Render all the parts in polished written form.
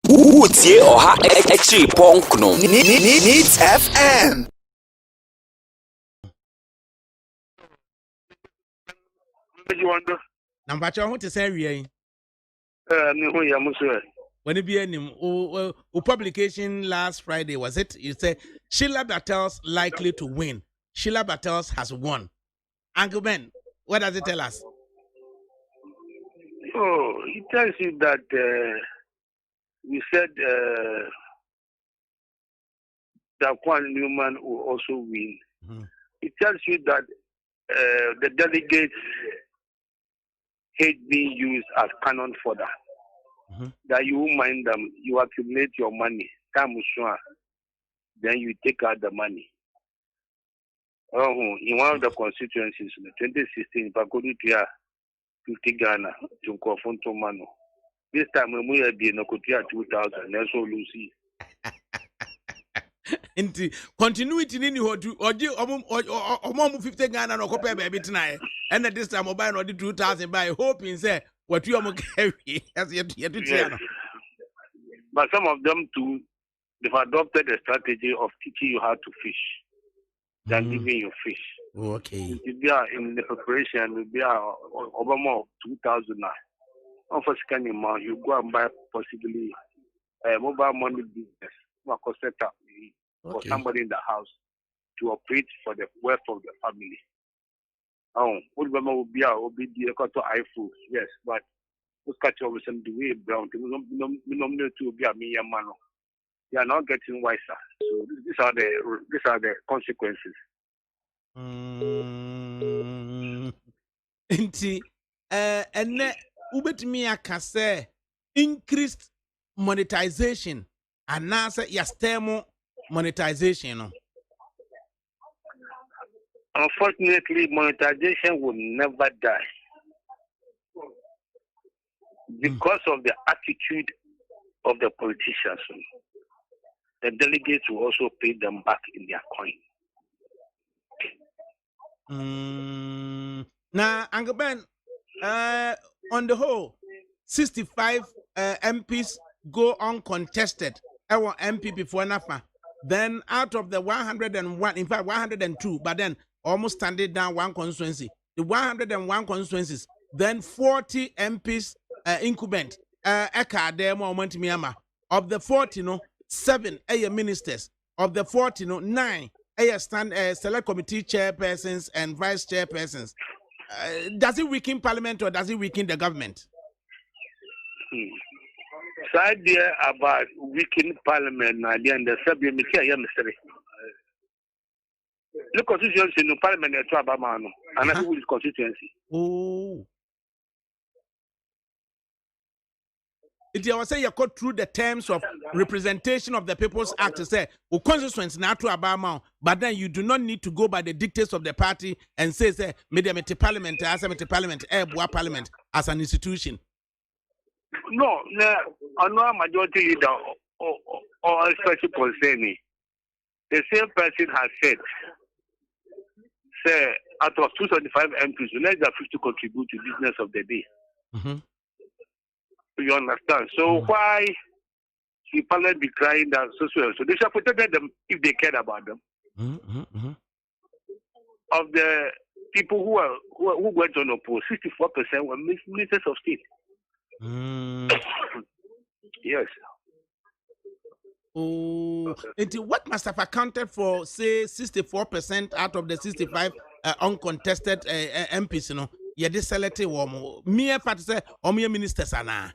Utie oha extra punk no. Needs FM. Number 2 what to say we Me who ya muso. when it be any publication last Friday was it? You say Sheila Battles likely to win. Sheila Battles has won. Uncle Ben, what does it tell us? Oh, it tells you that we said that one Newman will also win. Mm-hmm. It tells you that the delegates hate being used as cannon fodder. Mm-hmm. That you won't mind them, you accumulate your money, then you take out the money. Oh, in one of the constituencies, 2016, Pakodi Tia, 50 Ghana, to Kofonto Mano. This time we are being a Kotia 2000, that's all Lucy. Inti continuity nini hodu oji omo 50 Ghana no kope baby tonight and this time buy no 2000 by hoping say what you am carry as you Yes. But some of them too, they've adopted a strategy of teaching you how to fish than giving you fish. Okay. If you are in the preparation, will be over more 2000 now. Unfortunately, you go and buy possibly a mobile money business, set up for somebody in the house to operate for the wealth of the family. Oh, will be the iPhone, yes, but who's catching over some the way brown to be a mere man. They are not getting wiser. So these are the consequences. Inti ene ubetimi aka say increased monetization and now say yastemo monetization no. Unfortunately, monetization will never die because of the attitude of the politicians. The delegates will also pay them back in their coin. Now, Uncle Ben, on the whole, 65 MPs go uncontested. Our NPP for NAFA. Then out of the 101, in fact 102, but then almost standing down one constituency. The 101 constituencies, then 40 MPs incumbent. Eka there moment Myanmar. Of the 40, 7 ministers. Of the 40, 9 select committee chairpersons and vice chairpersons. Does it weaken parliament or does it weaken the government? So idea about weakening parliament now the subject mystery. The constituency in the parliament is Trabamano, and that's who is constituency. Oh. It was say you cut through the terms of representation of the People's Act to say, "Oh, constituency not to Abama," but then you do not need to go by the dictates of the party and say, parliament as a parliament as an institution." No, I know majority leader or special concerning. The same person has said, say, out of 275 MPs, less than 50 contribute to business of the day. Mm-hmm. You understand? So why should parliament be crying that so? So they should protect them if they care about them. Mm-hmm. Of the people who went on oppose, 64% were ministers of state. Yes. Oh, what must have accounted for, say, 64% out of the 65 uncontested MPs? You know, yeah, this selected one. Mere part say, mere ministers are now.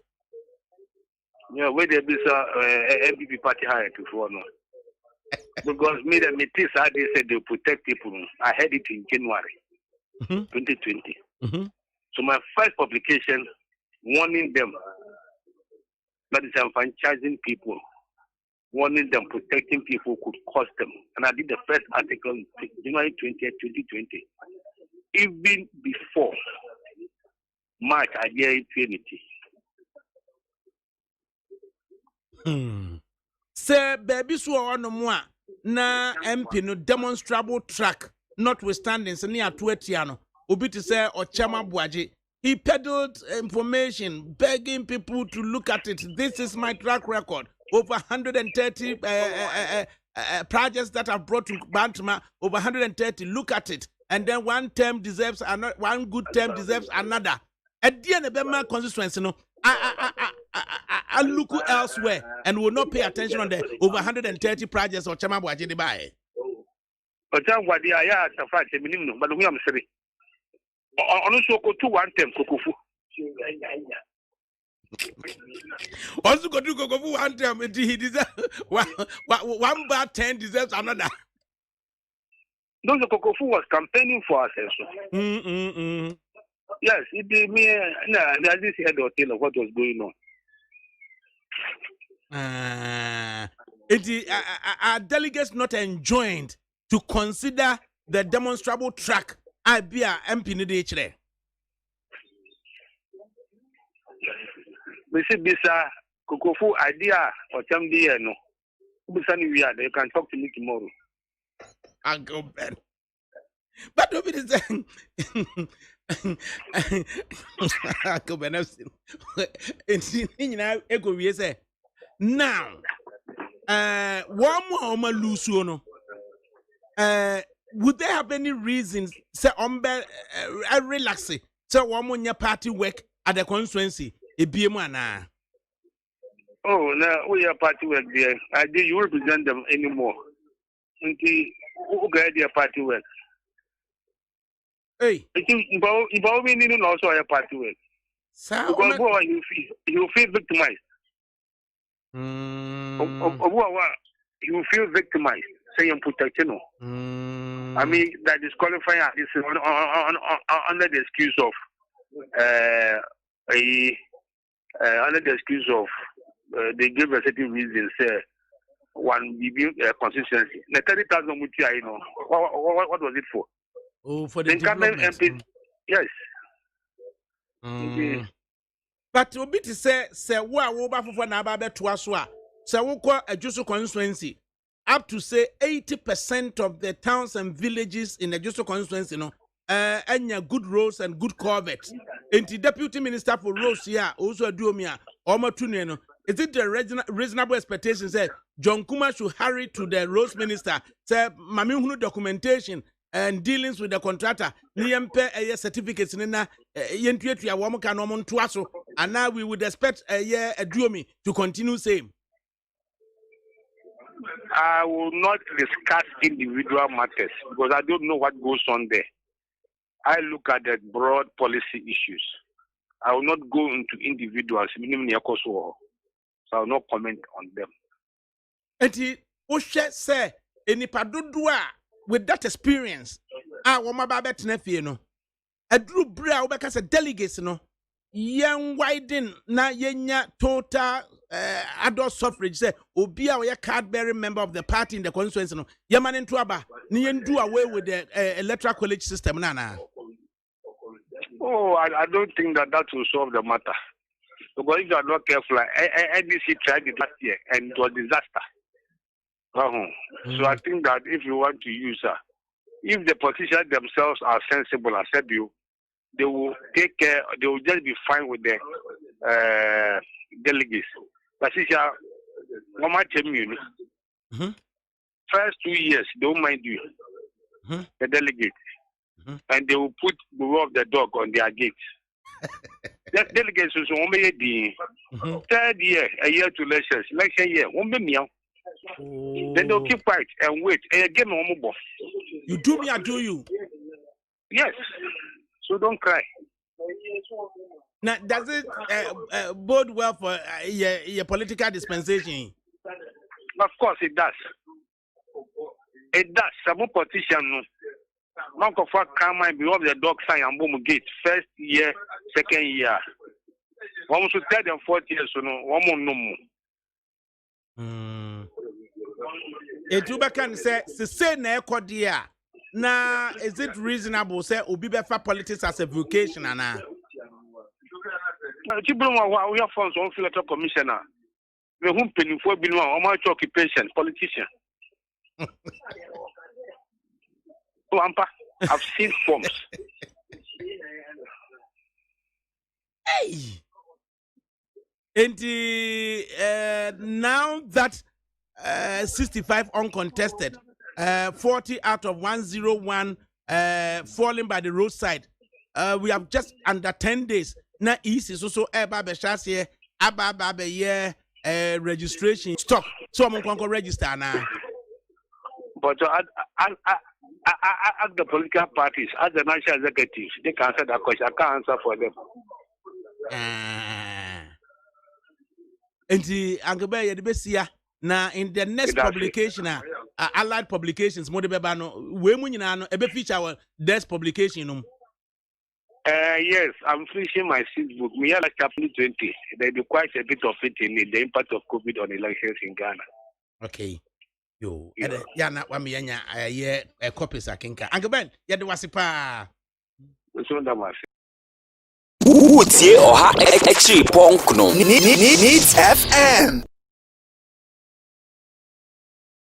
Yeah, where there be NPP party hired before no. Because me the meetings they said they protect people. I heard it in January 2020. Mm-hmm. So my first publication warning them that is enfranchising people, warning them, protecting people could cost them. And I did the first article in January 20th, 2020. Even before March, I did impunity. Say, baby, so on no more. Na MP no demonstrable track, notwithstanding, so near 20 ano. Obi to say, or Chama Buaji, He peddled information, begging people to look at it. This is my track record. Over 130 projects that I've brought to Bantama, over 130. Look at it. And then one good term deserves another. At the end of my constituency, I look elsewhere and will not pay attention on the over 130 projects or Chama Bwajidi Bae. But I'm what the Aya Safari minimum, but we am sorry. Also, go to one term, Kokofu. Also, go to Kokofu one term, he deserves one bad 10 deserves another. Those Kokofu was campaigning for us. Yes, it did me. I just heard or tell of what was going on. Are delegates not enjoined to consider the demonstrable track I be a MP in the HRE? We see this Kokofu idea or some day no. You can talk to me tomorrow. Uncle Ben. But nobody is saying Uncle Ben. Now, one more Luciano. Would there have any reasons say relaxing? So one more your party work at the constituency? Oh, no, we are party work there. I did you represent them anymore. Until who get their party work? Hey, involving also a party work. So you feel victimized. You feel victimized. Say you protection. I mean that is qualifying this under the excuse of under the excuse of they give a certain reason. Say one consistency. The 30,000 which you know what was it for? Oh, for the Incumbent MPs. Yes. But to be to say what for na ba beto aso a say wo kwa Adwoso constituency up to say 80% of the towns and villages in the Adwoso constituency no anya good roads and good culverts. Enti deputy minister for roads here also aduomia omatu no. Is it the reasonable expectation say John Kuma should hurry to the roads minister say mami hunu documentation and dealings with the contractor niyempe certificates nina yentuetua wo mka no monto aso and now we would expect a duomi to continue same. I will not discuss individual matters because I don't know what goes on there. I look at the broad policy issues. I will not go into individuals, so I will not comment on them. Enti Oshe say enipa dodoa with that experience woma ba betena fie no aduru bra wo beka say delegates no yen widen na yenya total adult suffrage say obi a we card bearing member of the party in the constituency no yema ne nto aba ne yen do away with the electoral college system na. Oh, I don't think that will solve the matter. Because if you are not careful, NDC tried it last year and it was disaster. So I think that if you want to use if the politicians themselves are sensible, I said they will take care, they will just be fine with the delegates. But if you first 2 years, they don't mind you, the delegates, and they will put the row of the dog on their gates. That delegates is only the third year, a year to elections, election year, then they'll keep quiet and wait. And again, you do me, I do you. Yes. So don't cry. Now, does it bode well for your political dispensation? Of course, it does. It does. Some politicians, Mark of what come and be off the dog sign and boom gate. First year, second year. One should tell them 4 years, so no, one more no more. Etuba say na ekodia na is it reasonable say obi befa politics as a vocation ana Chibro we have funds on filter commissioner we whom penny for bi no o occupation politician. So I've seen forms. Hey. And now that 65 uncontested, 40 out of 101 falling by the roadside. We have just under 10 days. Now, easy so registration stock. So I'm going to register now. But as the political parties, as the national executives, they can answer that question. I can't answer for them. And the Angabaya the Bessia now in the next publication, allied publications, Modebano, Wemunano, a feature our desk publication. Yes, I'm finishing my sixth book. Me like chapter 20. There'll be quite a bit of it in it, the impact of COVID on elections in Ghana. Okay. Yo, yeah, not one me, a copies I can. Angaben, yeah, the wasipa. What's your extra punk no? Needs FM.